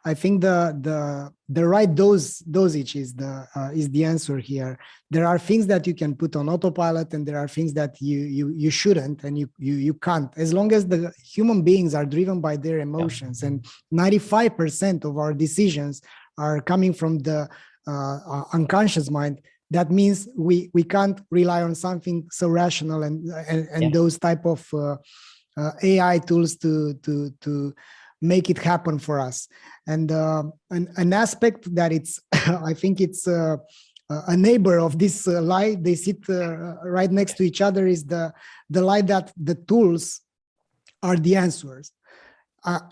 I think the right dosage is the answer here. There are things that you can put on autopilot, and there are things that you shouldn't, and you can't. As long as the human beings are driven by their emotions, and 95% of our decisions are coming from the unconscious mind. That means we can't rely on something so rational and those type of AI tools to make it happen for us. And an aspect that it's I think it's a neighbor of this lie, they sit right next to each other, is the lie that the tools are the answers.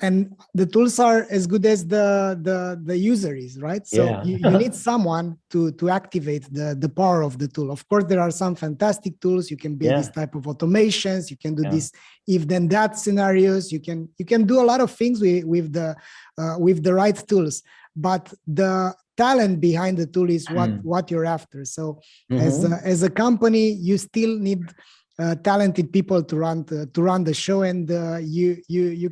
And the tools are as good as the user is, right? So you need someone to activate the power of the tool. Of course, there are some fantastic tools. You can build this type of automations. You can do this if then that scenarios. You can do a lot of things with the right tools. But the talent behind the tool is what you're after. So as a company, you still need talented people to run the show, and you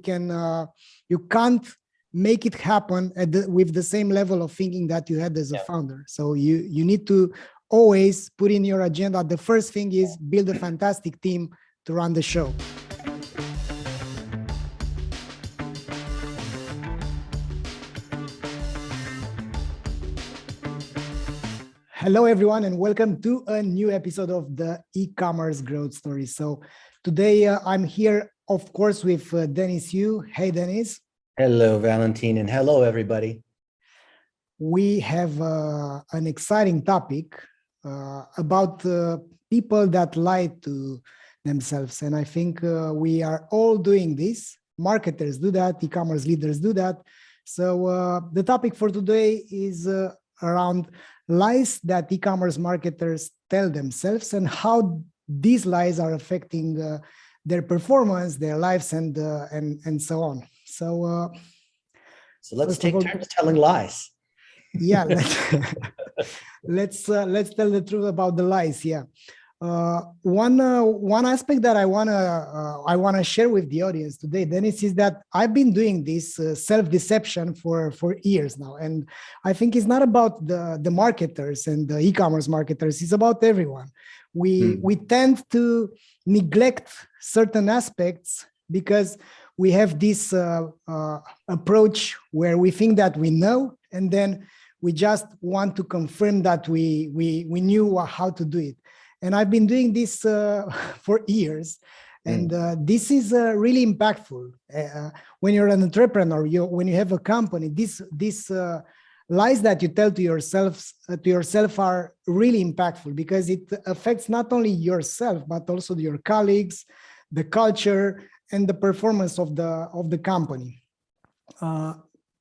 can't make it happen with the same level of thinking that you had as a founder. So you need to always put in your agenda. The first thing is build a fantastic team to run the show. Hello, everyone, and welcome to a new episode of the e-commerce growth story. So today I'm here, of course, with Dennis Yu. Hey, Dennis. Hello, Valentin, and hello, everybody. We have an exciting topic about people that lie to themselves. And I think we are all doing this. Marketers do that, e-commerce leaders do that. So the topic for today is around lies that e-commerce marketers tell themselves and how these lies are affecting their performance, their lives, and so on. So let's take turns telling lies. Yeah, let's tell the truth about the lies. Yeah. One aspect that I wanna share with the audience today, Dennis, is that I've been doing this self-deception for years now, and I think it's not about the marketers and the e-commerce marketers. It's about everyone. We tend to neglect certain aspects because we have this approach where we think that we know, and then we just want to confirm that we knew how to do it. And I've been doing this for years, and this is really impactful. When you're an entrepreneur, when you have a company, these lies that you tell to yourself are really impactful, because it affects not only yourself but also your colleagues, the culture, and the performance of the company.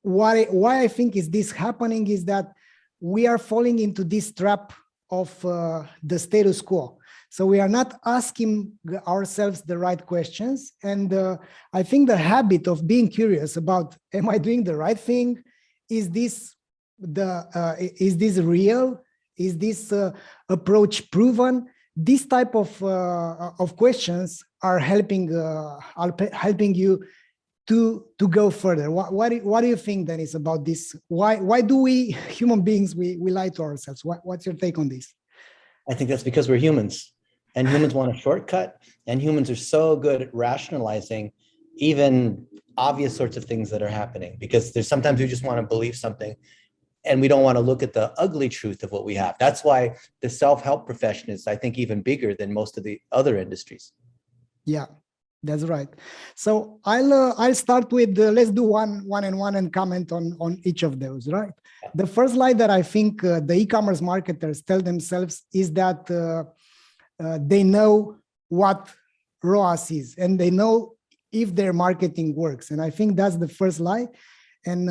Why I think is this happening is that we are falling into this trap of the status quo. So we are not asking ourselves the right questions. And I think the habit of being curious about, am I doing the right thing? Is this real? Is this approach proven? This type of questions are helping you to go further. What do you think, Dennis, about this? Why do we human beings we lie to ourselves? What's your take on this? I think that's because we're humans, and humans want a shortcut, and humans are so good at rationalizing even obvious sorts of things that are happening, because there's sometimes we just want to believe something and we don't want to look at the ugly truth of what we have. That's why the self-help profession is, I think, even bigger than most of the other industries. Yeah. That's right. So I'll start with let's do one and comment on each of those. Right. The first lie that I think the e-commerce marketers tell themselves is that they know what ROAS is, and they know if their marketing works. And I think that's the first lie, and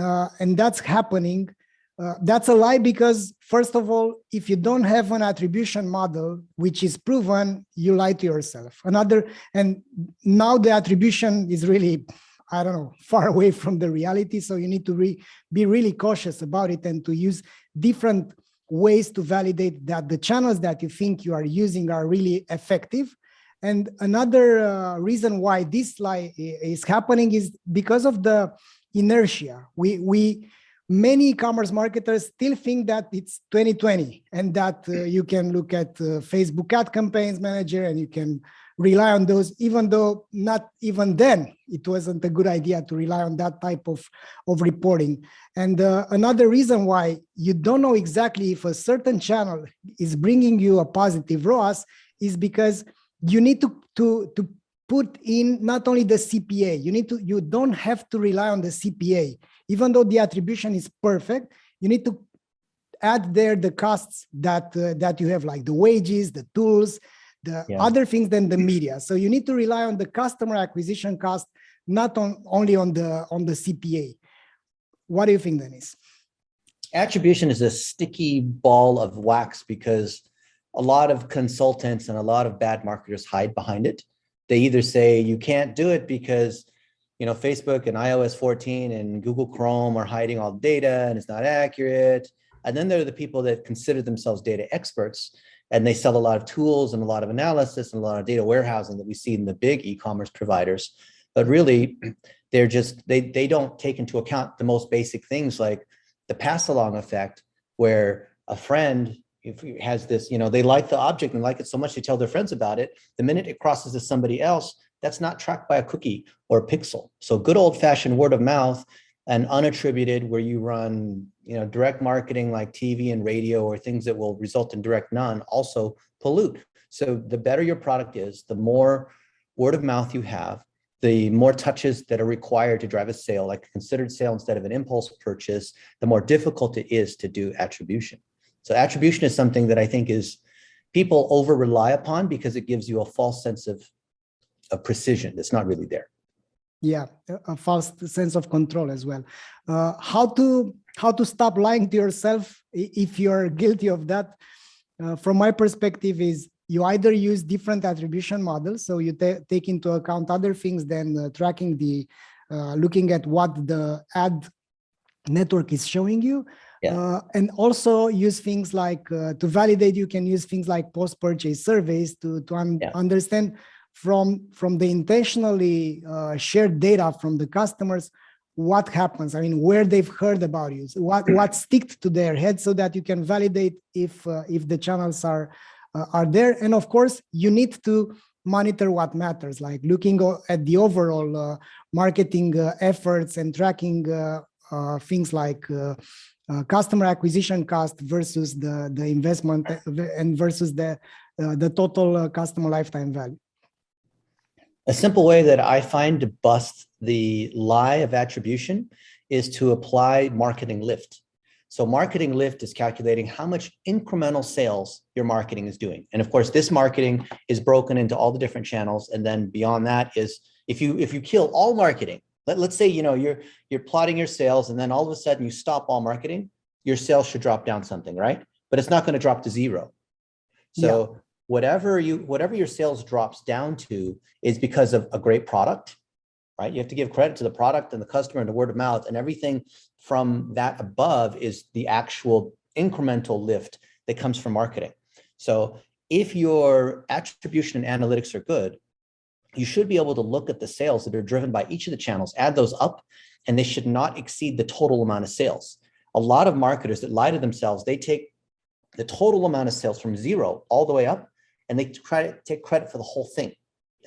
that's happening. That's a lie because, first of all, if you don't have an attribution model which is proven, you lie to yourself. And now the attribution is really, I don't know, far away from the reality. So you need to be really cautious about it, and to use different ways to validate that the channels that you think you are using are really effective. And another reason why this lie is happening is because of the inertia. Many e-commerce marketers still think that it's 2020 and that you can look at Facebook ad campaigns manager and you can rely on those, even though not even then it wasn't a good idea to rely on that type of reporting. And another reason why you don't know exactly if a certain channel is bringing you a positive ROAS is because you need to put in not only the CPA, you don't have to rely on the CPA. Even though the attribution is perfect, you need to add there the costs that you have, like the wages, the tools, the other things than the media. So you need to rely on the customer acquisition cost, not only on the CPA. What do you think, Dennis? Attribution is a sticky ball of wax because a lot of consultants and a lot of bad marketers hide behind it. They either say you can't do it because Facebook and iOS 14 and Google Chrome are hiding all the data and it's not accurate. And then there are the people that consider themselves data experts and they sell a lot of tools and a lot of analysis and a lot of data warehousing that we see in the big e-commerce providers. But really, they don't take into account the most basic things like the pass along effect, where a friend has this, they like the object and like it so much they tell their friends about it. The minute it crosses to somebody else, that's not tracked by a cookie or a pixel. So good old fashioned word of mouth and unattributed, where you run, direct marketing like TV and radio or things that will result in direct none, also pollute. So the better your product is, the more word of mouth you have, the more touches that are required to drive a sale, like a considered sale instead of an impulse purchase, the more difficult it is to do attribution. So attribution is something that I think is people over rely upon because it gives you a false sense of precision that's not really there. Yeah, a false sense of control as well. How to stop lying to yourself if you're guilty of that? From my perspective, is you either use different attribution models, so you take into account other things than tracking looking at what the ad network is showing you. And also use things like to validate, you can use things like post-purchase surveys to understand from the intentionally shared data from the customers what happens. I mean, where they've heard about you, what sticked to their head, so that you can validate if the channels are there. And of course, you need to monitor what matters, like looking at the overall marketing efforts and tracking things like customer acquisition cost versus the investment and versus the total customer lifetime value. A simple way that I find to bust the lie of attribution is to apply marketing lift. So marketing lift is calculating how much incremental sales your marketing is doing. And of course, this marketing is broken into all the different channels. And then beyond that is if you kill all marketing, let's say, you're plotting your sales and then all of a sudden you stop all marketing, your sales should drop down something, right? But it's not going to drop to zero. So whatever your sales drops down to is because of a great product, right? You have to give credit to the product and the customer and the word of mouth, and everything from that above is the actual incremental lift that comes from marketing. So if your attribution and analytics are good, you should be able to look at the sales that are driven by each of the channels, add those up, and they should not exceed the total amount of sales. A lot of marketers that lie to themselves, they take the total amount of sales from zero all the way up, and they take credit for the whole thing.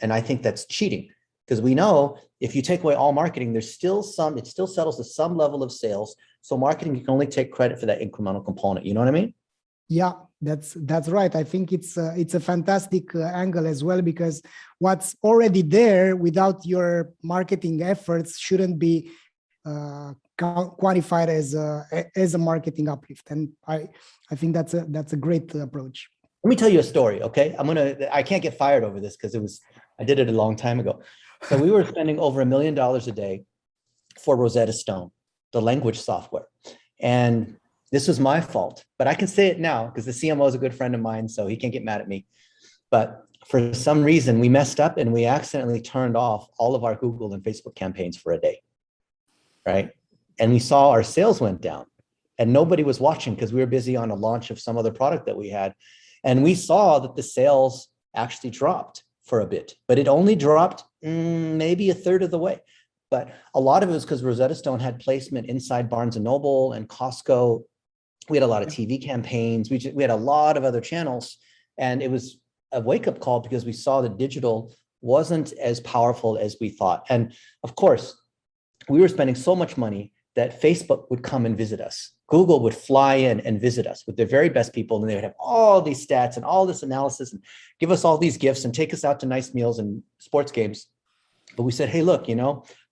And I think that's cheating, because we know if you take away all marketing, it still settles to some level of sales. So marketing can only take credit for that incremental component. You know what I mean? Yeah, that's right. I think it's a fantastic angle as well, because what's already there without your marketing efforts shouldn't be quantified as a marketing uplift. And I think that's a great approach. Let me tell you a story, okay? I can't get fired over this because I did it a long time ago. So we were spending over $1 million a day for Rosetta Stone, the language software. And this was my fault, but I can say it now because the CMO is a good friend of mine, so he can't get mad at me. But for some reason, we messed up and we accidentally turned off all of our Google and Facebook campaigns for a day, right? And we saw our sales went down and nobody was watching because we were busy on a launch of some other product that we had. And we saw that the sales actually dropped for a bit, but it only dropped maybe a third of the way. But a lot of it was because Rosetta Stone had placement inside Barnes and Noble and Costco. We had a lot of TV campaigns. We had a lot of other channels, and it was a wake-up call because we saw that digital wasn't as powerful as we thought. And of course, we were spending so much money that Facebook would come and visit us. Google would fly in and visit us with their very best people, and they would have all these stats and all this analysis and give us all these gifts and take us out to nice meals and sports games. But we said, hey, look,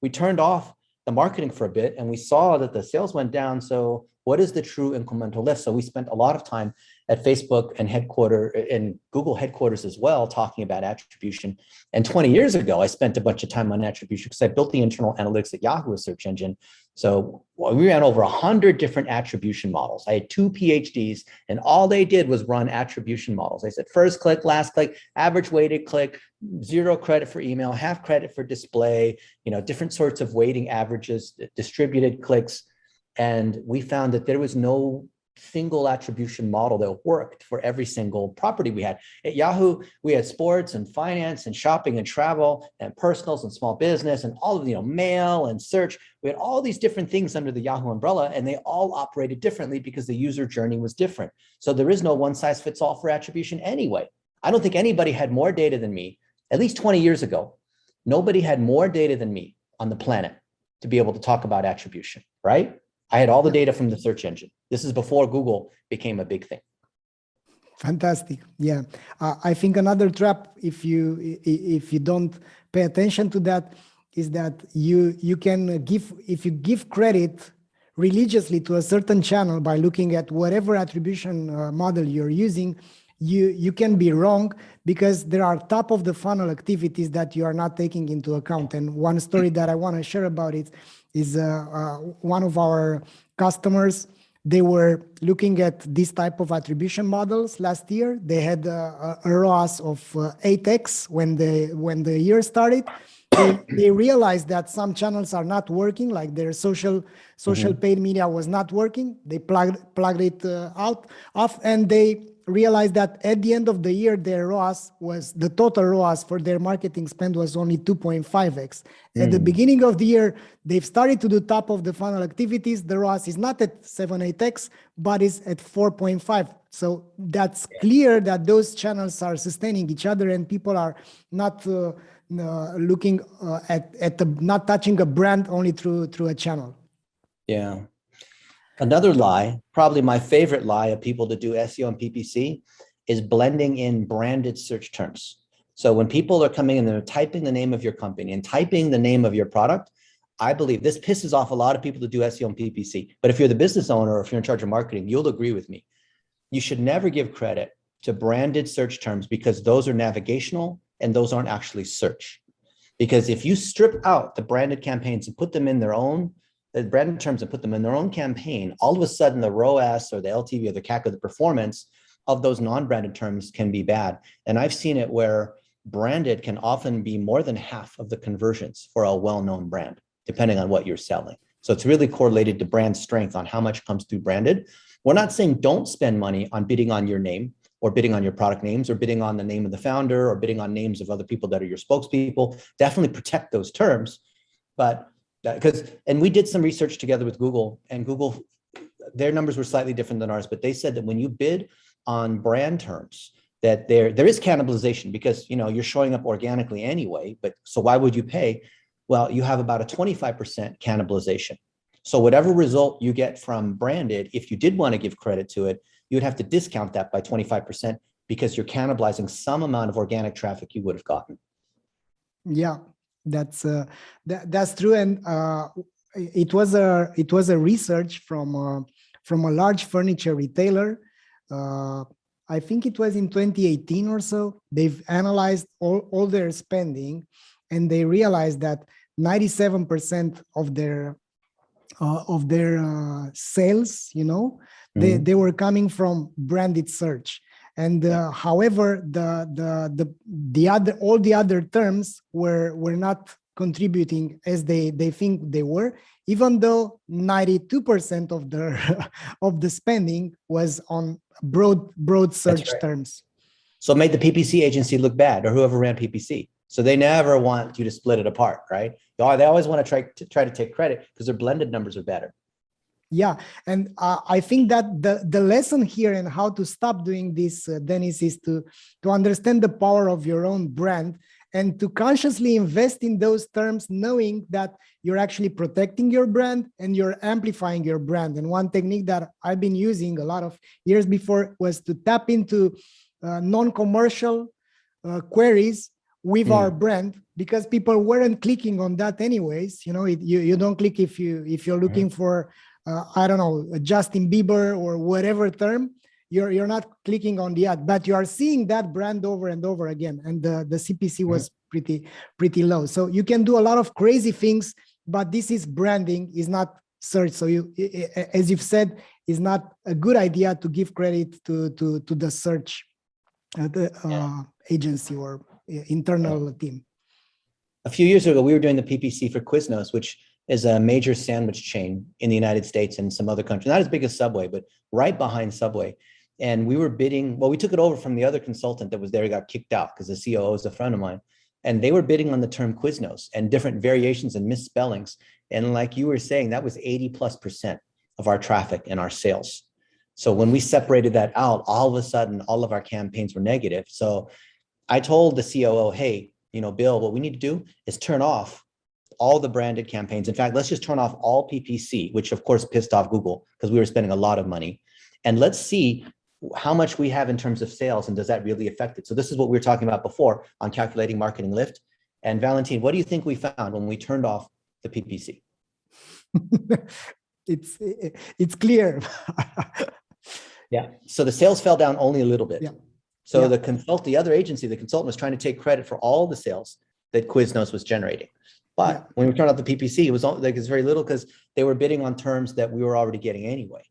we turned off the marketing for a bit and we saw that the sales went down. So what is the true incremental lift? So we spent a lot of time at Facebook and Google headquarters as well, talking about attribution. And 20 years ago, I spent a bunch of time on attribution because I built the internal analytics at Yahoo, a search engine. So we ran over 100 different attribution models. I had 2 PhDs, and all they did was run attribution models. They said first click, last click, average weighted click, 0 credit for email, half credit for display, different sorts of weighting averages, distributed clicks. And we found that there was no single attribution model that worked for every single property we had. At Yahoo, we had sports and finance and shopping and travel and personals and small business and all of, mail and search. We had all these different things under the Yahoo umbrella, and they all operated differently because the user journey was different. So there is no one size fits all for attribution anyway. I don't think anybody had more data than me. At least 20 years ago, nobody had more data than me on the planet to be able to talk about attribution, right? I had all the data from the search engine. This is before Google became a big thing. Fantastic. Yeah. I think another trap, if you don't pay attention to that, is that you can if you give credit religiously to a certain channel by looking at whatever attribution model you're using, you can be wrong because there are top of the funnel activities that you are not taking into account. And one story that I want to share about it is one of our customers. They were looking at this type of attribution models last year. They had a ROAS of 8x when the year started. They realized that some channels are not working, like their social paid media was not working. They plugged it off, and they realized that at the end of the year, their ROAS the total ROAS for their marketing spend was only 2.5x. At the beginning of the year, they've started to do top of the funnel activities. The ROAS is not at 7-8x, but is at 4.5. So that's clear that those channels are sustaining each other, and people are not looking not touching a brand only through a channel. Yeah. Another lie, probably my favorite lie of people that do SEO and PPC, is blending in branded search terms. So when people are coming in and they're typing the name of your company and typing the name of your product, I believe this pisses off a lot of people that do SEO and PPC. But if you're the business owner or if you're in charge of marketing, you'll agree with me. You should never give credit to branded search terms because those are navigational and those aren't actually search. Because if you strip out the branded campaigns and put them in the branded terms and put them in their own campaign, all of a sudden the ROAS or the LTV or the CAC or the performance of those non-branded terms can be bad. And I've seen it where branded can often be more than half of the conversions for a well-known brand, depending on what you're selling. So it's really correlated to brand strength on how much comes through branded. We're not saying don't spend money on bidding on your name or bidding on your product names or bidding on the name of the founder or bidding on names of other people that are your spokespeople. Definitely protect those terms. But and we did some research together with Google, and Google, their numbers were slightly different than ours, but they said that when you bid on brand terms, that there is cannibalization because you're showing up organically anyway. But so why would you pay? Well, you have about a 25% cannibalization. So whatever result you get from branded, if you did want to give credit to it, you'd have to discount that by 25% because you're cannibalizing some amount of organic traffic you would have gotten. Yeah. That's true, and it was a research from a large furniture retailer. I think it was in 2018 or so. They've analyzed all their spending, and they realized that 97% of their sales, they were coming from branded search. And however, all the other terms were not contributing as they think they were, even though 92% of the spending was on broad search terms. So it made the PPC agency look bad, or whoever ran PPC. So they never want you to split it apart, right? They always want to try to take credit because their blended numbers are better. Yeah, and I think that the lesson here and how to stop doing this, Dennis, is to understand the power of your own brand and to consciously invest in those terms, knowing that you're actually protecting your brand and you're amplifying your brand. And one technique that I've been using a lot of years before was to tap into non-commercial queries with our brand, because people weren't clicking on that anyways. You know, you don't click if you're looking for I don't know, Justin Bieber or whatever term. You're not clicking on the ad, but you are seeing that brand over and over again, and the CPC was pretty low. So you can do a lot of crazy things, but this is branding, is not search. So you, as you've said, is not a good idea to give credit to the search agency or internal team. A few years ago, we were doing the PPC for Quiznos, which is a major sandwich chain in the United States and some other countries, not as big as Subway, but right behind Subway. And we were bidding, well, we took it over from the other consultant that was there. He got kicked out because the COO is a friend of mine. And they were bidding on the term Quiznos and different variations and misspellings. And like you were saying, that was 80+% of our traffic and our sales. So when we separated that out, all of a sudden, all of our campaigns were negative. So I told the COO, hey, you know, Bill, what we need to do is turn off all the branded campaigns. In fact, let's just turn off all PPC, which of course pissed off Google because we were spending a lot of money. And let's see how much we have in terms of sales and does that really affect it? So this is what we were talking about before on calculating marketing lift. And Valentin, what do you think we found when we turned off the PPC? It's clear. Yeah. So the sales fell down only a little bit. Yeah. So the other agency, the consultant was trying to take credit for all the sales that Quiznos was generating. But when we turned off the PPC, it was like it's very little because they were bidding on terms that we were already getting anyway.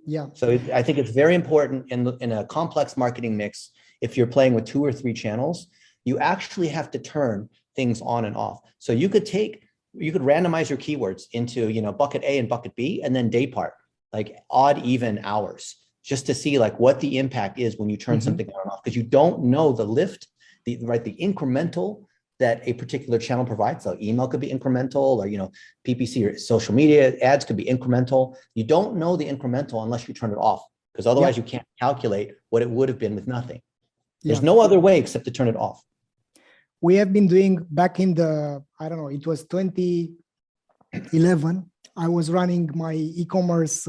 Yeah. So I think it's very important in a complex marketing mix. If you're playing with 2 or 3 channels, you actually have to turn things on and off. So you could randomize your keywords into, you know, bucket A and bucket B, and then day part, like odd, even hours, just to see like what the impact is when you turn something on and off, because you don't know the lift, the incremental that a particular channel provides. So email could be incremental, or, you know, PPC or social media ads could be incremental. You don't know the incremental unless you turn it off, because otherwise you can't calculate what it would have been with nothing. There's no other way except to turn it off. We have been doing back in the, I don't know, it was 2011. I was running my e-commerce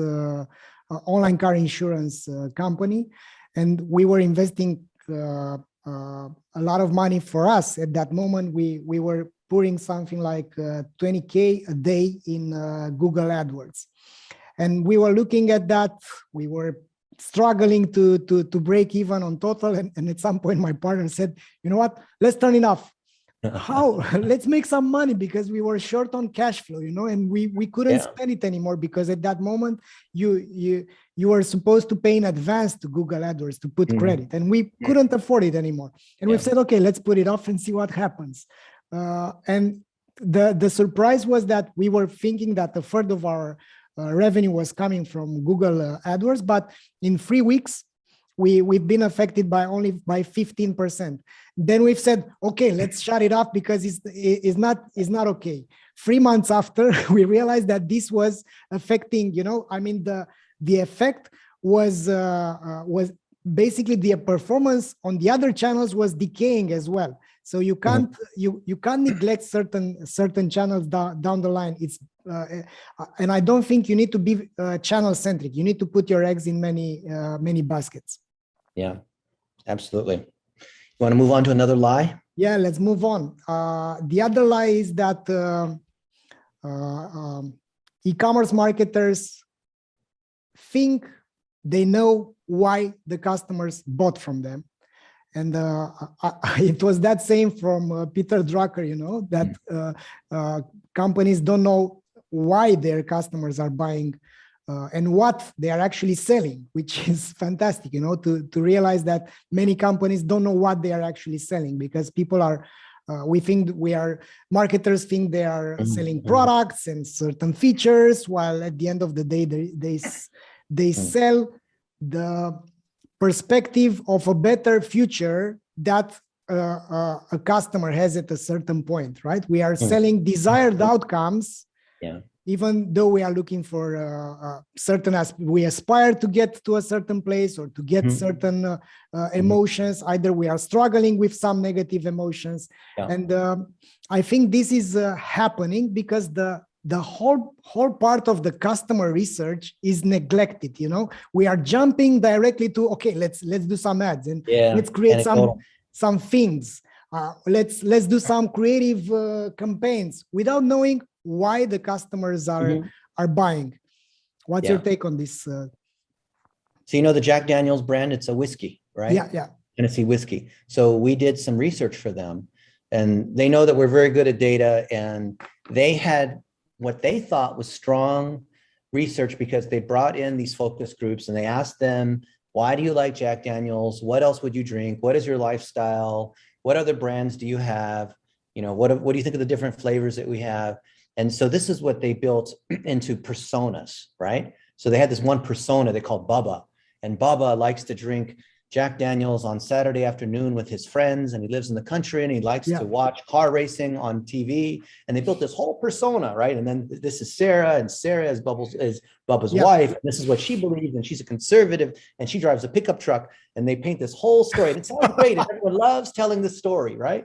online car insurance company, and we were investing a lot of money for us. At that moment, we were putting something like 20K a day in Google AdWords. And we were looking at that. We were struggling to break even on total. And at some point, my partner said, you know what, let's turn it off. How? Let's make some money, because we were short on cash flow, you know, and we couldn't spend it anymore, because at that moment you were supposed to pay in advance to Google AdWords to put credit, and we couldn't afford it anymore. And we've said, okay, let's put it off and see what happens. And the surprise was that we were thinking that a third of our revenue was coming from Google AdWords, but in 3 weeks, we've been affected by only 15%. Then we've said, okay, let's shut it off, because it's not okay. 3 months after, we realized that this was affecting, you know, I mean, the effect was basically the performance on the other channels was decaying as well. So you can't neglect certain channels down the line. It's and I don't think you need to be channel centric. You need to put your eggs in many baskets. Yeah, absolutely. You want to move on to another lie? Yeah, let's move on. The other lie is that e-commerce marketers think they know why the customers bought from them. And it was that same from Peter Drucker, you know, that companies don't know why their customers are buying and what they are actually selling, which is fantastic, you know, to realize that many companies don't know what they are actually selling, because people are, marketers think they are selling products and certain features, while at the end of the day, they sell the perspective of a better future that a customer has at a certain point, right? We are Mm. selling desired outcomes, Yeah. even though we are looking for certain, we aspire to get to a certain place or to get Mhm. certain emotions. Either we are struggling with some negative emotions. Yeah. And I think this is happening because the whole part of the customer research is neglected. You know, we are jumping directly to, okay, let's do some ads and Yeah. let's create Anecdotal. some things. Let's do some creative campaigns without knowing why the customers Mhm. are buying. What's your Yeah. take on this? So you know the Jack Daniel's brand, it's a whiskey, right? Yeah. Tennessee whiskey. So we did some research for them, and they know that we're very good at data, and they had what they thought was strong research because they brought in these focus groups and they asked them, why do you like Jack Daniel's? What else would you drink? What is your lifestyle? What other brands do you have? You know, what do you think of the different flavors that we have? And so this is what they built into personas, right? So they had this one persona they called Bubba, and Bubba likes to drink Jack Daniel's on Saturday afternoon with his friends, and he lives in the country and he likes to watch car racing on TV. And they built this whole persona, right? And then this is Sarah, and Sarah is Bubba's wife. And this is what she believes, and she's a conservative, and she drives a pickup truck. And they paint this whole story, and it sounds great. And everyone loves telling the story, right?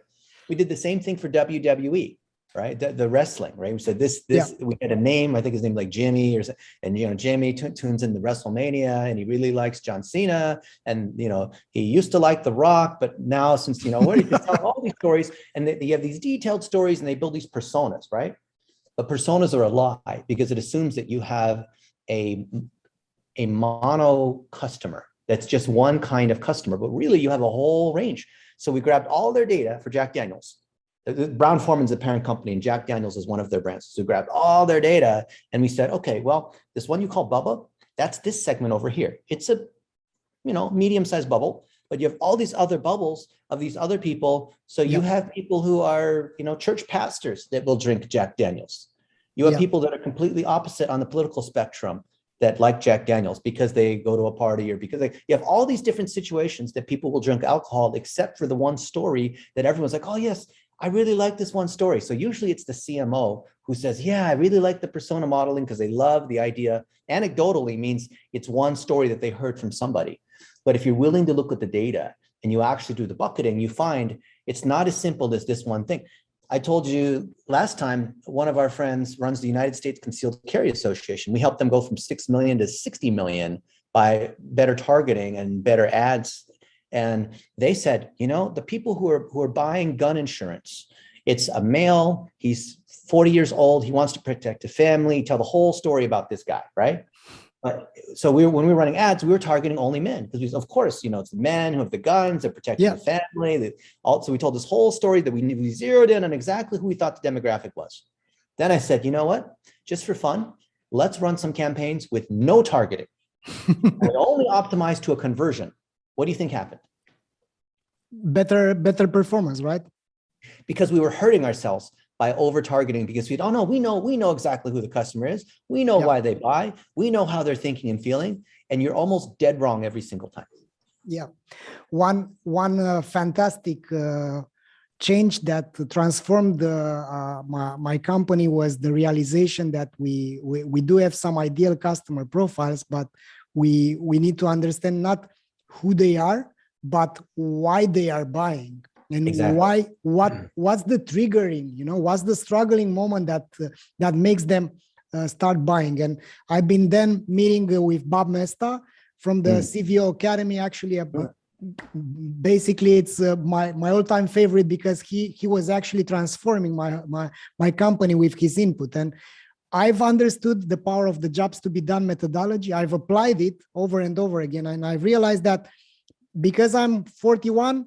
We did the same thing for WWE. Right, the wrestling, right? We said this. We had a name. I think his name like Jimmy, and you know, Jimmy tunes in the WrestleMania, and he really likes John Cena, and you know, he used to like The Rock, but now since you know, what he just tell all these stories, and you have these detailed stories, and they build these personas, right? But personas are a lie because it assumes that you have a mono customer that's just one kind of customer, but really you have a whole range. So we grabbed all their data for Jack Daniel's. Brown-Forman's the parent company, and Jack Daniel's is one of their brands. So we grabbed all their data and we said, okay, well, this one you call Bubba, that's this segment over here. It's a, you know, medium-sized bubble, but you have all these other bubbles of these other people. So you have people who are, you know, church pastors that will drink Jack Daniel's. You have people that are completely opposite on the political spectrum that like Jack Daniel's because they go to a party or because you have all these different situations that people will drink alcohol, except for the one story that everyone's like, oh yes, I really like this one story. So usually it's the CMO who says, yeah, I really like the persona modeling because they love the idea. Anecdotally means it's one story that they heard from somebody. But if you're willing to look at the data and you actually do the bucketing, you find it's not as simple as this one thing. I told you last time, one of our friends runs the United States Concealed Carry Association. We helped them go from 6 million to 60 million by better targeting and better ads. And they said, you know, the people who are buying gun insurance, it's a male, he's 40 years old, he wants to protect a family, tell the whole story about this guy, right? So when we were running ads, we were targeting only men because, of course, you know, it's the men who have the guns, they're protecting the family. So we told this whole story that we zeroed in on exactly who we thought the demographic was. Then I said, you know what? Just for fun, let's run some campaigns with no targeting. We only optimize to a conversion. What do you think happened? Better performance, right? Because we were hurting ourselves by over targeting because we don't know. We know exactly who the customer is. We know why they buy. We know how they're thinking and feeling. And you're almost dead wrong every single time. Yeah, one fantastic change that transformed my company was the realization that we do have some ideal customer profiles, but we need to understand not who they are, but why they are buying. And what's the triggering, you know, what's the struggling moment that makes them start buying. And I've been then meeting with Bob Mesta from the CVO Academy. Actually, basically it's my all-time favorite because he was actually transforming my company with his input. And I've understood the power of the jobs to be done methodology. I've applied it over and over again. And I realized that because I'm 41,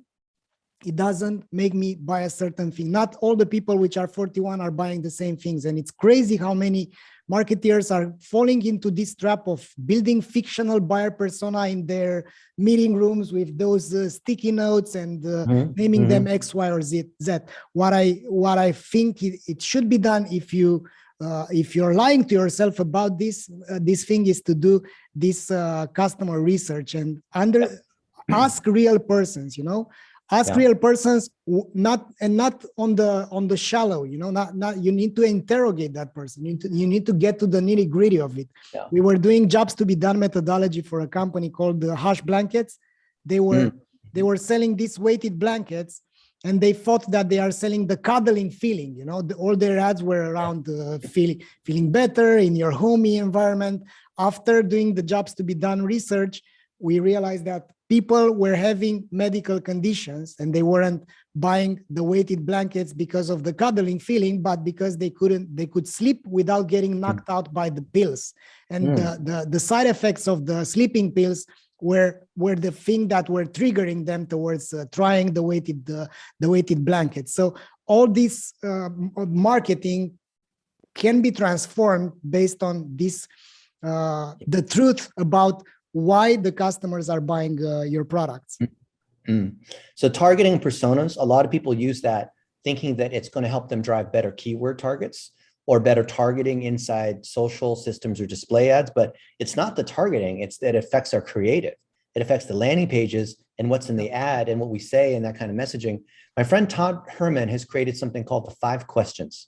it doesn't make me buy a certain thing. Not all the people which are 41 are buying the same things. And it's crazy how many marketeers are falling into this trap of building fictional buyer persona in their meeting rooms with those sticky notes and naming them X, Y, or Z. What I think it should be done if you're lying to yourself about this thing is to do this customer research and ask real persons, you know. Ask Yeah. real persons, not on the shallow, not you need to interrogate that person. You need to get to the nitty gritty of it. Yeah. We were doing jobs to be done methodology for a company called the Hush Blankets. They were selling these weighted blankets, and they thought that they are selling the cuddling feeling. All their ads were around feeling better in your homey environment. After doing the jobs to be done research, we realized that people were having medical conditions and they weren't buying the weighted blankets because of the cuddling feeling, but because they could sleep without getting knocked out by the pills. And the side effects of the sleeping pills were the thing that were triggering them towards trying the weighted blankets. So all this marketing can be transformed based on this, the truth about why the customers are buying your products. So targeting personas, a lot of people use that thinking that it's going to help them drive better keyword targets or better targeting inside social systems or display ads, but it's not the targeting, it's that it affects our creative. It affects the landing pages and what's in the ad and what we say and that kind of messaging. My friend Todd Herman has created something called the 5 questions.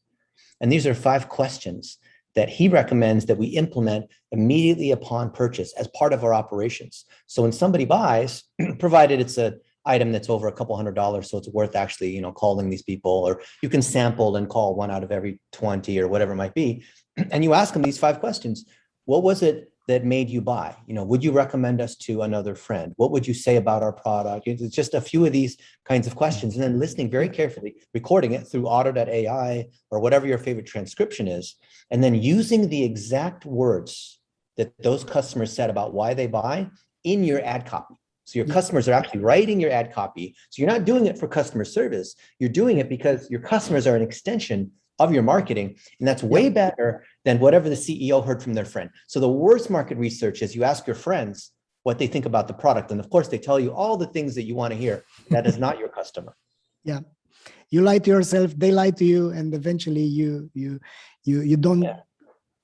And these are 5 questions that he recommends that we implement immediately upon purchase as part of our operations. So when somebody buys, provided it's an item that's over a couple $100, so it's worth actually, calling these people, or you can sample and call 1 out of every 20 or whatever it might be. And you ask them these 5 questions. What was it that made you buy? Would you recommend us to another friend? What would you say about our product? It's just a few of these kinds of questions, and then listening very carefully, recording it through auto.ai or whatever your favorite transcription is, and then using the exact words that those customers said about why they buy in your ad copy. So your customers are actually writing your ad copy. So you're not doing it for customer service. You're doing it because your customers are an extension of your marketing. And that's way better than whatever the CEO heard from their friend. So the worst market research is you ask your friends what they think about the product. And of course they tell you all the things that you want to hear. That is not your customer. Yeah. You lie to yourself, they lie to you, and eventually you don't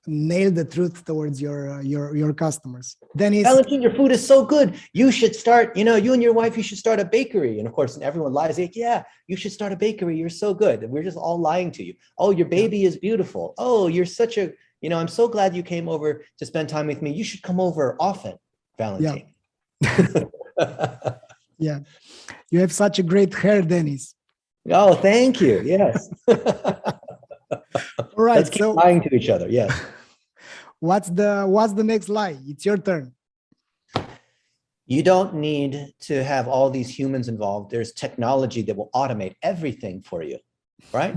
nail the truth towards your customers. Then it's Valentin, your food is so good. You should start, you and your wife, you should start a bakery. And of course, everyone lies. Like, yeah, you should start a bakery. You're so good. And we're just all lying to you. Oh, your baby is beautiful. Oh, you're such a, I'm so glad you came over to spend time with me. You should come over often, Valentin. Yeah. You have such a great hair, Dennis. Oh, thank you. Yes. All right. Let's keep lying to each other. Yes. What's the next lie? It's your turn. You don't need to have all these humans involved. There's technology that will automate everything for you, right?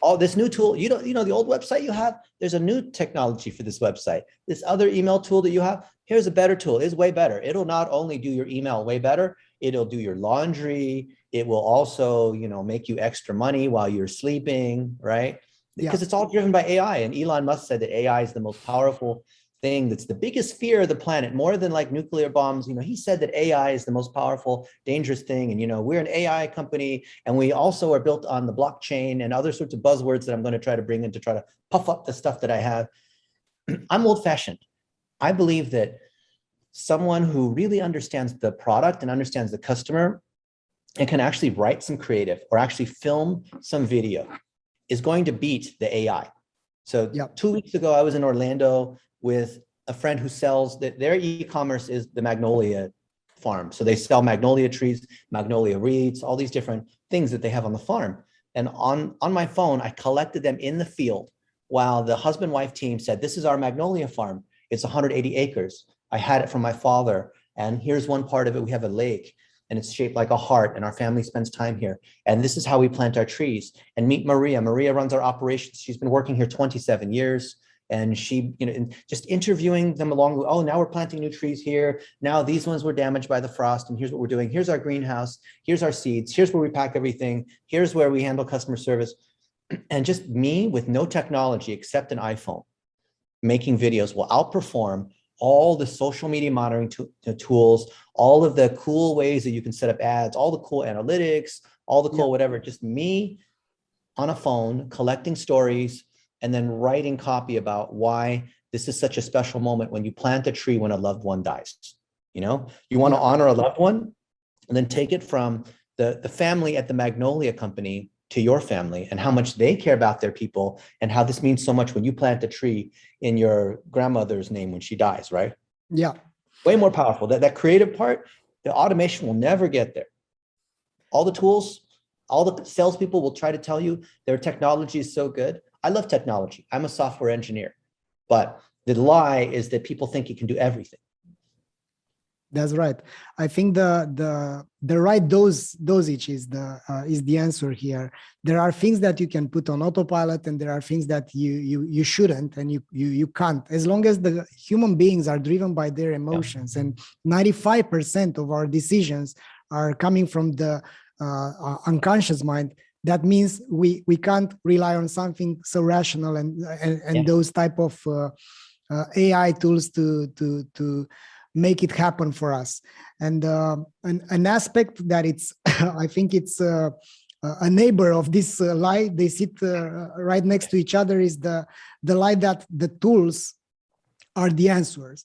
All this new tool, the old website you have, there's a new technology for this website. This other email tool that you have, here's a better tool. It's way better. It'll not only do your email way better, it'll do your laundry. It will also, make you extra money while you're sleeping, right? Because it's all driven by AI. And Elon Musk said that AI is the most powerful thing. That's the biggest fear of the planet, more than like nuclear bombs. He said that AI is the most powerful, dangerous thing. And, we're an AI company, and we also are built on the blockchain and other sorts of buzzwords that I'm going to try to bring in to try to puff up the stuff that I have. I'm old fashioned. I believe that someone who really understands the product and understands the customer and can actually write some creative or actually film some video is going to beat the AI. So 2 weeks ago, I was in Orlando with a friend who sells that their e-commerce is the Magnolia farm. So they sell magnolia trees, magnolia reeds, all these different things that they have on the farm. And on my phone, I collected them in the field while the husband-wife team said, this is our magnolia farm. It's 180 acres. I had it from my father. And here's one part of it. We have a lake, and it's shaped like a heart, and our family spends time here. And this is how we plant our trees. And meet Maria. Maria runs our operations. She's been working here 27 years. And she, and just interviewing them along, oh, now we're planting new trees here. Now these ones were damaged by the frost, and here's what we're doing. Here's our greenhouse. Here's our seeds. Here's where we pack everything. Here's where we handle customer service. And just me with no technology except an iPhone, making videos will outperform all the social media monitoring tools, all of the cool ways that you can set up ads, all the cool analytics, all the cool whatever, just me on a phone collecting stories and then writing copy about why this is such a special moment when you plant a tree when a loved one dies. You want to honor a loved one, and then take it from the family at the Magnolia Company to your family and how much they care about their people and how this means so much when you plant a tree in your grandmother's name when she dies, right? Yeah. Way more powerful. That creative part, the automation will never get there. All the tools, all the salespeople will try to tell you their technology is so good. I love technology. I'm a software engineer, but the lie is that people think you can do everything. That's right. I think the right dosage is the answer here. There are things that you can put on autopilot, and there are things that you shouldn't, and you can't. As long as the human beings are driven by their emotions, and 95% of our decisions are coming from the unconscious mind. That means we can't rely on something so rational and those type of AI tools to make it happen for us. And an aspect that it's I think it's a neighbor of this lie, they sit right next to each other, is the lie that the tools are the answers.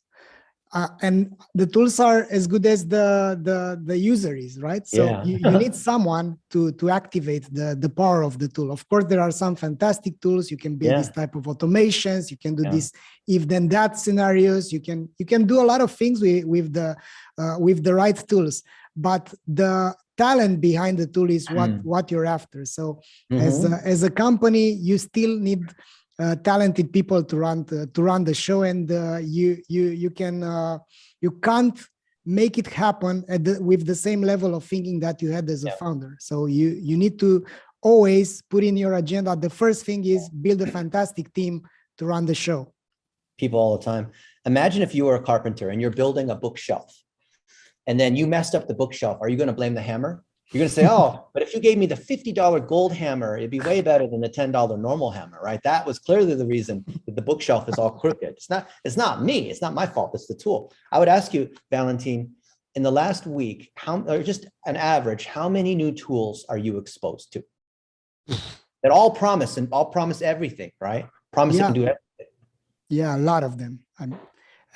And the tools are as good as the user is, right? So you need someone to activate the power of the tool. Of course, there are some fantastic tools. You can build this type of automations. You can do this if then that scenarios. You can do a lot of things with the right tools. But the talent behind the tool is what you're after. So as a company, you still need talented people to run the show, and you can't make it happen with the same level of thinking that you had as a founder. So you need to always put in your agenda. The first thing is build a fantastic team to run the show. People all the time. Imagine if you were a carpenter and you're building a bookshelf, and then you messed up the bookshelf. Are you going to blame the hammer? You're going to say, oh, but if you gave me the $50 gold hammer, it'd be way better than the $10 normal hammer, right? That was clearly the reason that the bookshelf is all crooked. It's not me. It's not my fault. It's the tool. I would ask you, Valentin, in the last week, or just an average, how many new tools are you exposed to? That all promise everything, right? Promise it can do everything. Yeah, a lot of them.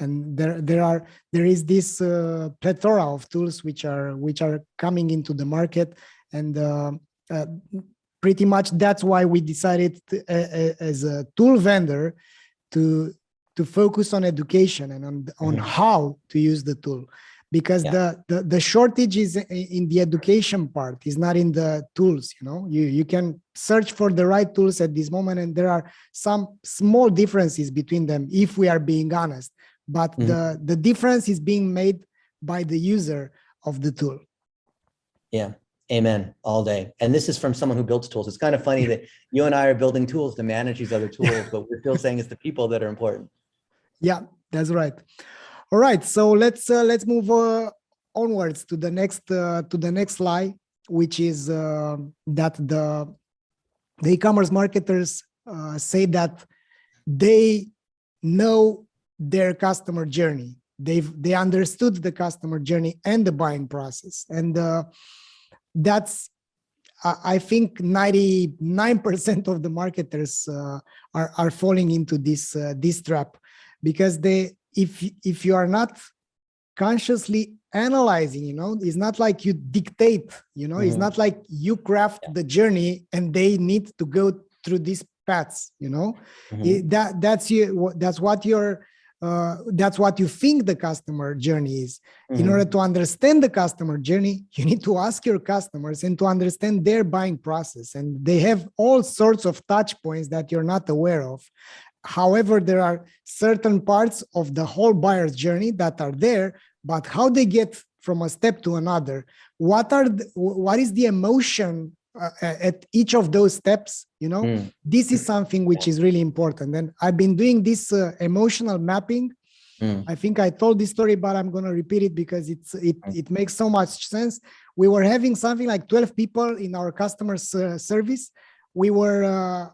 And there is this plethora of tools which are coming into the market, and pretty much that's why we decided as a tool vendor to focus on education and on how to use the tool, because the shortage is in the education part, is not in the tools. You can search for the right tools at this moment, and there are some small differences between them if we are being honest. But the difference is being made by the user of the tool. Yeah, amen, all day. And this is from someone who builds tools. It's kind of funny that you and I are building tools to manage these other tools, but we're still saying it's the people that are important. Yeah, that's right. All right, so let's move onwards to the next slide, which is that the e-commerce marketers say that they know their customer journey. They understood the customer journey and the buying process, and that's I think 99% of the marketers are falling into this trap, because if you are not consciously analyzing, it's not like you dictate, it's not like you craft the journey and they need to go through these paths, that's what you think the customer journey is. In order to understand the customer journey, you need to ask your customers and to understand their buying process. And they have all sorts of touch points that you're not aware of. However, there are certain parts of the whole buyer's journey that are there, but how they get from a step to another, what is the emotion at each of those steps, this is something which is really important. And I've been doing this emotional mapping. I think I told this story, but I'm going to repeat it because it makes so much sense. We were having something like 12 people in our customer service. We were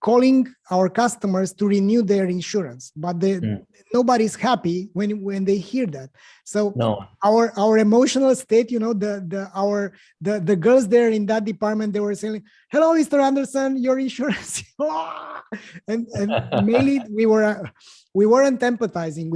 calling our customers to renew their insurance, but nobody's happy when they hear that. So our emotional state, the girls there in that department, they were saying, "Hello, Mr. Anderson, your insurance," and mainly we weren't empathizing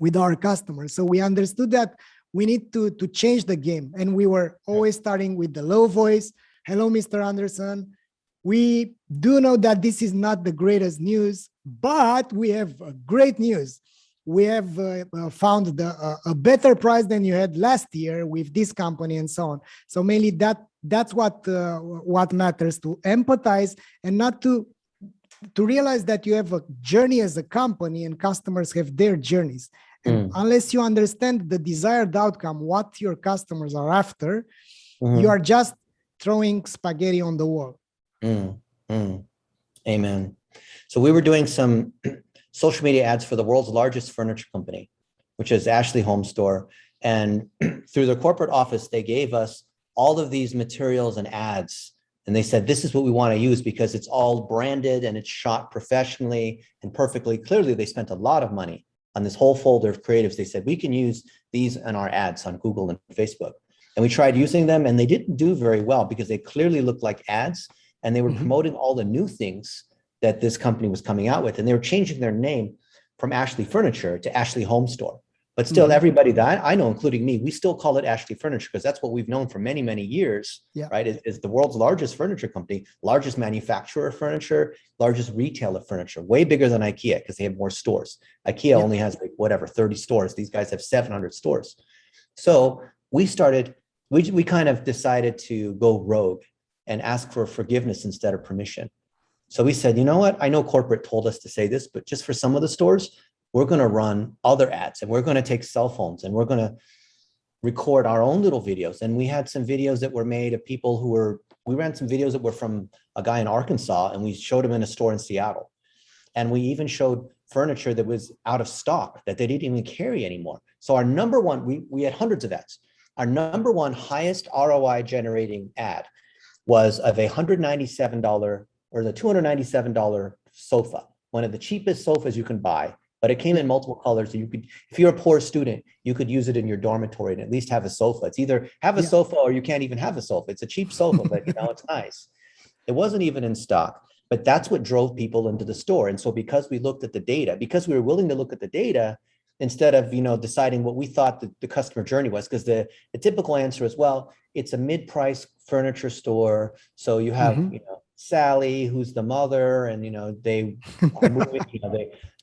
with our customers. So we understood that we need to change the game. And we were always starting with the low voice. Hello, Mr. Anderson. We do know that this is not the greatest news, but we have great news. We have found a better price than you had last year with this company and so on. So mainly that's what matters, to empathize and not to realize that you have a journey as a company and customers have their journeys. And unless you understand the desired outcome, what your customers are after, you are just throwing spaghetti on the wall. Amen. So we were doing some social media ads for the world's largest furniture company, which is Ashley Home Store. And through their corporate office, they gave us all of these materials and ads. And they said, this is what we want to use because it's all branded and it's shot professionally and perfectly. Clearly, they spent a lot of money on this whole folder of creatives. They said, we can use these in our ads on Google and Facebook. And we tried using them and they didn't do very well because they clearly looked like ads and they were promoting all the new things that this company was coming out with. And they were changing their name from Ashley Furniture to Ashley Home Store. But still, everybody that I know, including me, we still call it Ashley Furniture because that's what we've known for many, many years, right? Is the world's largest furniture company, largest manufacturer of furniture, largest retailer of furniture, way bigger than IKEA because they have more stores. IKEA only has like whatever, 30 stores. These guys have 700 stores. So we kind of decided to go rogue and ask for forgiveness instead of permission. So we said, you know what? I know corporate told us to say this, but just for some of the stores, we're going to run other ads and we're going to take cell phones and we're going to record our own little videos. And we had some videos that were made of people we ran some videos that were from a guy in Arkansas and we showed him in a store in Seattle. And we even showed furniture that was out of stock that they didn't even carry anymore. So our number one, we had hundreds of ads. Our number one highest ROI generating ad was of $197 or the $297 sofa, one of the cheapest sofas you can buy, but it came in multiple colors. So you could, if you're a poor student, you could use it in your dormitory and at least have a sofa. It's either have a sofa or you can't even have a sofa. It's a cheap sofa, but it's nice. It wasn't even in stock, but that's what drove people into the store. And so because we looked at the data, because we were willing to look at the data, instead of, deciding what we thought the customer journey was, because the typical answer is, well, it's a mid-price furniture store. So you have, Sally, who's the mother, and, they are moving,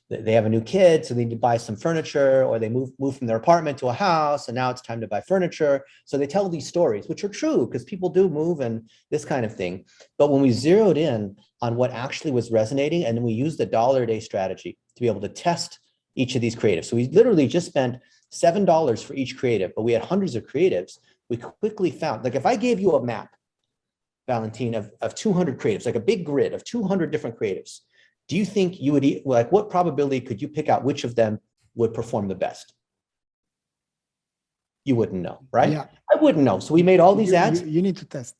they have a new kid, so they need to buy some furniture, or they move from their apartment to a house, and now it's time to buy furniture. So they tell these stories, which are true because people do move and this kind of thing. But when we zeroed in on what actually was resonating, and then we used the $1 a day strategy to be able to test each of these creatives. So we literally just spent $7 for each creative, but we had hundreds of creatives. We quickly found, like if I gave you a map, Valentin, of 200 creatives, like a big grid of 200 different creatives, do you think you would, what probability could you pick out which of them would perform the best? You wouldn't know, right? Yeah. I wouldn't know. So we made all these ads. You need to test.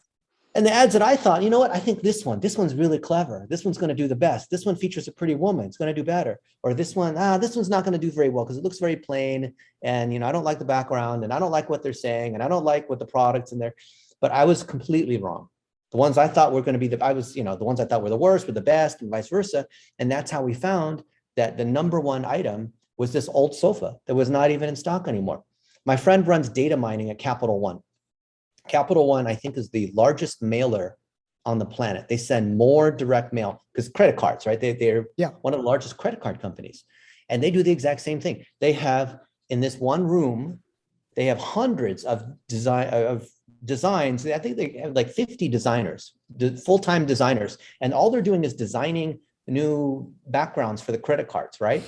And the ads that I thought, I think this one's really clever. This one's going to do the best. This one features a pretty woman. It's going to do better. Or this one's not going to do very well because it looks very plain. And, I don't like the background and I don't like what they're saying. And I don't like what the product's in there. But I was completely wrong. The ones I thought were going to be the ones I thought were the worst were the best and vice versa. And that's how we found that the number one item was this old sofa that was not even in stock anymore. My friend runs data mining at Capital One. Capital One, I think, is the largest mailer on the planet. They send more direct mail because credit cards, right? They're one of the largest credit card companies. And they do the exact same thing. They have, in this one room, they have hundreds of designs. I think they have like 50 designers, full-time designers. And all they're doing is designing new backgrounds for the credit cards, right?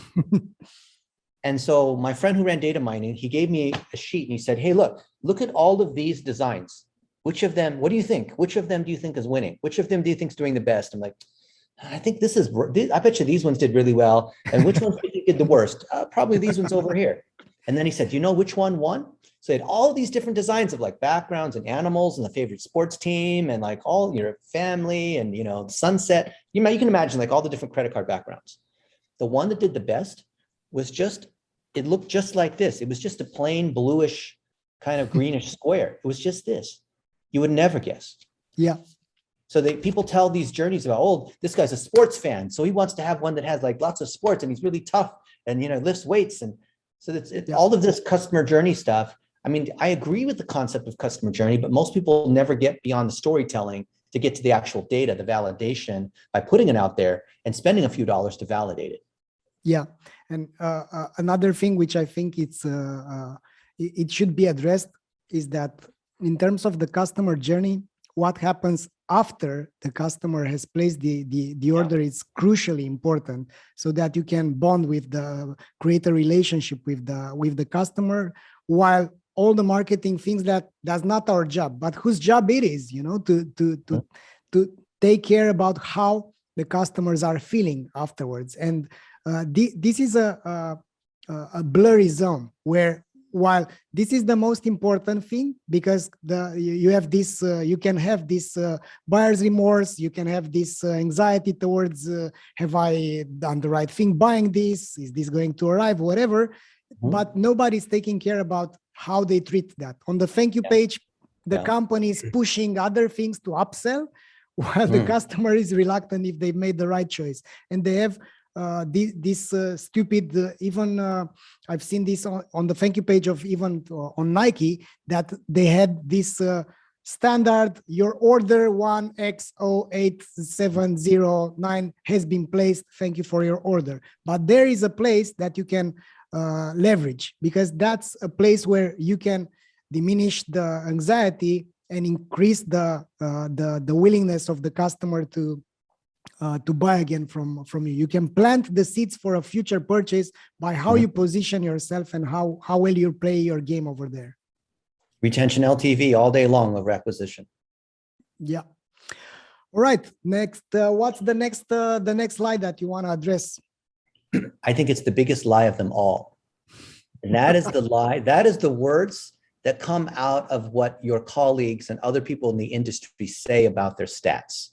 And so my friend who ran data mining, he gave me a sheet and he said, hey, look at all of these designs. Which of them, what do you think? Which of them do you think is winning? Which of them do you think is doing the best? I'm like, I think I bet you these ones did really well. And which ones do you think did the worst? Probably these ones over here. And then he said, do you know which one won? So he had all these different designs of like backgrounds and animals and the favorite sports team and like all your family and, the sunset. You can imagine like all the different credit card backgrounds. The one that did the best was it looked just like this. It was just a plain bluish kind of greenish square. It was just this. You would never guess. Yeah. So people tell these journeys about, this guy's a sports fan. So he wants to have one that has like lots of sports and he's really tough and, lifts weights. And so all of this customer journey stuff, I mean, I agree with the concept of customer journey, but most people never get beyond the storytelling to get to the actual data, the validation by putting it out there and spending a few dollars to validate it. Yeah, and another thing which I think it should be addressed is that in terms of the customer journey, what happens after the customer has placed the order is crucially important, so that you can bond with create a relationship with the customer, while all the marketing things that's not our job, but whose job it is, to take care about how the customers are feeling afterwards. And this is a blurry zone where, while this is the most important thing, because you have this, you can have this buyer's remorse, you can have this anxiety towards, have I done the right thing buying this? Is this going to arrive? Whatever. But nobody's taking care about how they treat that. On the thank you page, the company is pushing other things to upsell, while the customer is reluctant if they made the right choice. And they have this stupid, even I've seen this on the thank you page of even on Nike, that they had this standard, your order 1X08709 has been placed, thank you for your order. But there is a place that you can leverage, because that's a place where you can diminish the anxiety and increase the willingness of the customer to buy again from you. You can plant the seeds for a future purchase by how you position yourself and how well you play your game over there. Retention LTV all day long of acquisition. Yeah. All right. Next, what's the next slide that you want to address? I think it's the biggest lie of them all. And that is the lie. That is the words that come out of what your colleagues and other people in the industry say about their stats.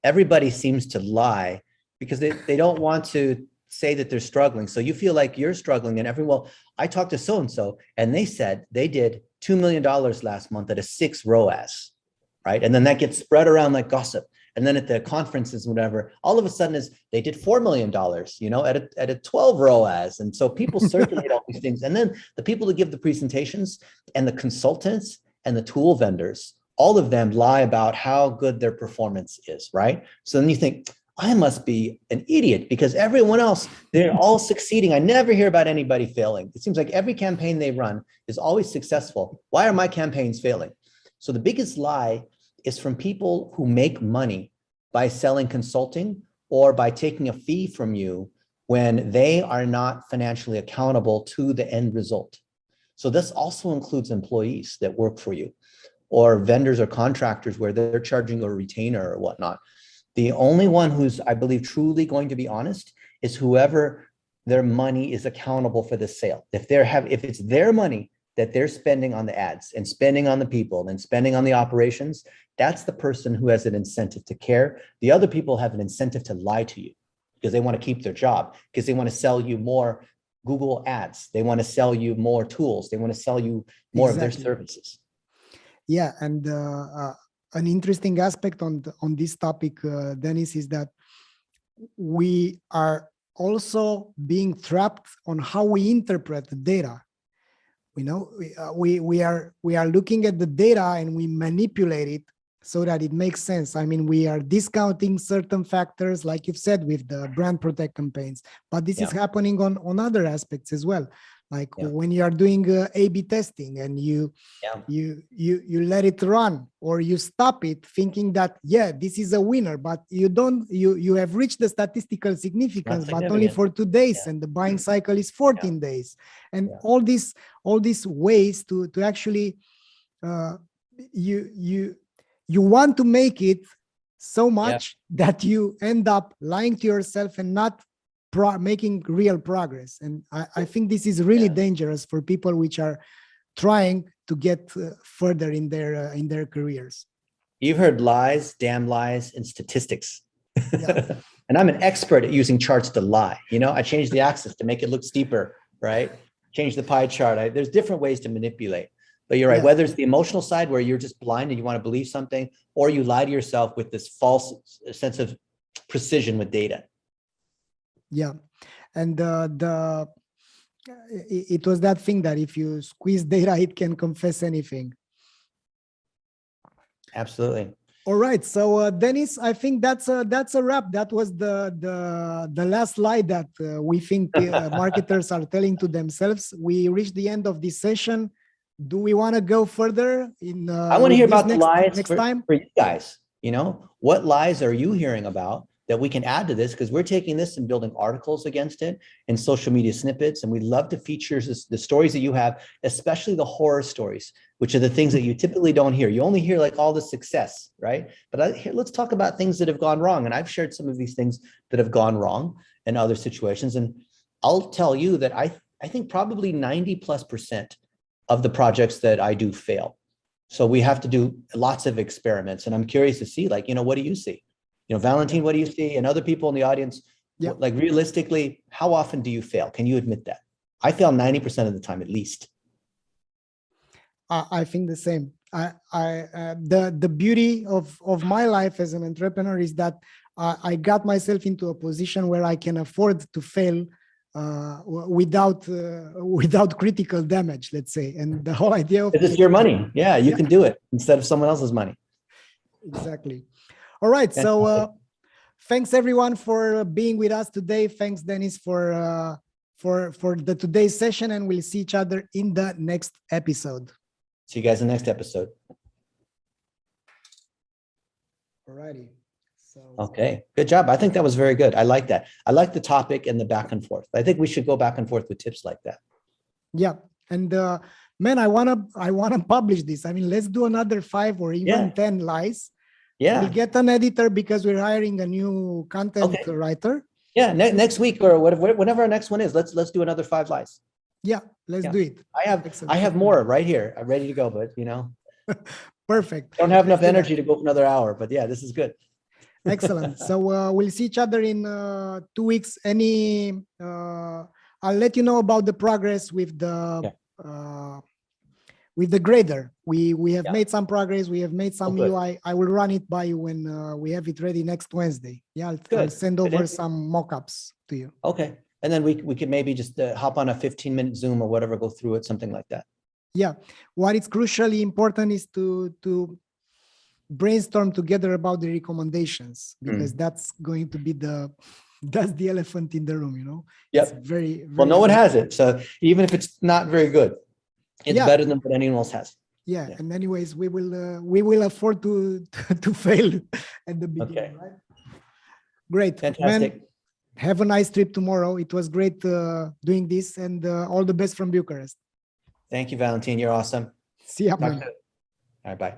Everybody seems to lie because they don't want to say that they're struggling. So you feel like you're struggling, and well, I talked to so-and-so and they said they did $2 million last month at a 6 ROAS, right? And then that gets spread around like gossip. And then at the conferences, whatever, all of a sudden they did $4 million, at a 12 ROAS. And so people circulate all these things. And then the people that give the presentations and the consultants and the tool vendors, all of them lie about how good their performance is, right? So then you think, I must be an idiot because everyone else, they're all succeeding. I never hear about anybody failing. It seems like every campaign they run is always successful. Why are my campaigns failing? So the biggest lie is from people who make money by selling consulting or by taking a fee from you when they are not financially accountable to the end result. So this also includes employees that work for you, or vendors or contractors where they're charging a retainer or whatnot. The only one who's, I believe, truly going to be honest is whoever their money is accountable for the sale. If it's their money that they're spending on the ads and spending on the people and spending on the operations, that's the person who has an incentive to care. The other people have an incentive to lie to you because they want to keep their job, because they want to sell you more Google ads. They want to sell you more tools. They want to sell you more of their services. Yeah, and an interesting aspect on this topic, Dennis, is that we are also being trapped on how we interpret the data. We are looking at the data and we manipulate it so that it makes sense. I mean, we are discounting certain factors, like you've said, with the brand protect campaigns, but this is happening on other aspects as well. Like when you are doing A/B testing and you let it run, or you stop it thinking that, this is a winner, but you have reached the statistical significance, but only for 2 days, and the buying cycle is 14 days. And all these ways to actually, you want to make it so much that you end up lying to yourself and not making real progress. And I think this is really dangerous for people which are trying to get further in their careers. You've heard lies, damn lies, and statistics. And I'm an expert at using charts to lie. I change the axis to make it look steeper, right? Change the pie chart. There's different ways to manipulate. But you're right, whether it's the emotional side where you're just blind and you want to believe something, or you lie to yourself with this false sense of precision with data. Yeah, and it was that thing that if you squeeze data, it can confess anything. Absolutely. All right, so Dennis, I think that's a wrap. That was the last slide that we think marketers are telling to themselves. We reached the end of this session. Do we want to go further in? I want to hear about the lies next time for you guys. You know, what lies are you hearing about that we can add to this? Because we're taking this and building articles against it and social media snippets, and we'd love to feature the stories that you have, especially the horror stories, which are the things that you typically don't hear. You only hear like all the success, right? But let's talk about things that have gone wrong. And I've shared some of these things that have gone wrong in other situations. And I'll tell you that I think probably 90+% of the projects that I do fail. So we have to do lots of experiments. And I'm curious to see, like, what do you see? Valentin, what do you see? And other people in the audience, like realistically, how often do you fail? Can you admit that? I fail 90% of the time, at least. I think the same. The beauty of my life as an entrepreneur is that I got myself into a position where I can afford to fail without critical damage, let's say. And the whole idea of it's your money. Yeah, you can do it instead of someone else's money. Exactly. All right. So thanks everyone for being with us today. Thanks, Dennis, for the today's session, and we'll see each other in the next episode. See you guys in the next episode. Alrighty. So okay, good job. I think that was very good. I like that. I like the topic and the back and forth. I think we should go back and forth with tips like that. Yeah, and man, I wanna publish this. I mean, let's do another 5 or even 10 lies. Yeah, we'll get an editor because we're hiring a new content writer. Yeah, next week or whenever our next one is, let's do another 5 lies. Yeah, let's do it. I have more right here. I'm ready to go, but perfect. I don't have enough energy to go for another hour, but yeah, this is good. Excellent. So we'll see each other in 2 weeks. I'll let you know about the progress with the grader. We have made some progress. We have made some UI. I will run it by you when we have it ready next Wednesday. Yeah, I'll send over some mock-ups to you. Okay. And then we could maybe just hop on a 15-minute Zoom or whatever, go through it, something like that. Yeah. What is crucially important is to brainstorm together about the recommendations, because that's going to be that's the elephant in the room, Yep. It's very well, no one has it. So even if it's not very good, it's better than what anyone else has. Yeah. And anyways, we will afford to fail at the beginning, right? Great. Fantastic. Man, have a nice trip tomorrow. It was great doing this, and all the best from Bucharest. Thank you, Valentin. You're awesome. See ya, man. All right, bye.